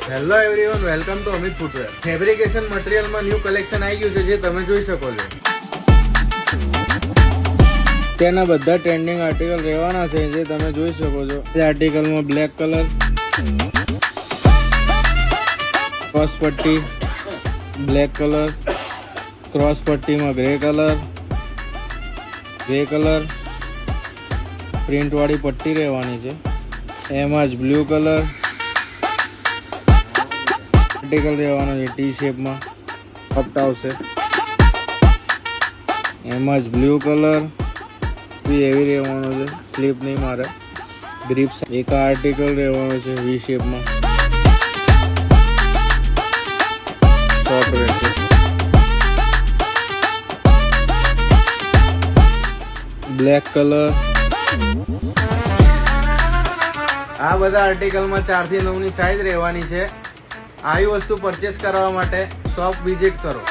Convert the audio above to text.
Hello everyone, welcome to Amit footwear. Fabrication મટીરિયલમાં new collection આવી ગયું છે, જે તમે જોઈ શકો છો. તેના બધા ટ્રેન્ડિંગ આર્ટિકલ રહેવાના છે, જે તમે જોઈ શકો છો. તે આર્ટિકલમાં બ્લેક કલર, ક્રોસ પટ્ટી, બ્લેક કલર, ક્રોસ પટ્ટીમાં ગ્રે કલર, પ્રિન્ટ વાળી પટ્ટી રહેવાની છે. એમાં જ બ્લુ કલર આર્ટિકલ રહેવાનો છે, ટી શેપમાં કપ્ટ આવશે. એમાં જ બ્લુ કલર બી એવી રહેવાનો છે, સ્લીપ નહીં મારે, ગ્રીપ્સ. એક આર્ટિકલ રહેવાનો છે વી શેપમાં, સોફ્ટ રહેશે. Black colour. આ બધા આર્ટિકલમાં 4 થી 9 ની સાઈઝ રહેવાની છે. આવી વસ્તુ પરચેસ કરવા માટે શોપ વિઝિટ કરો.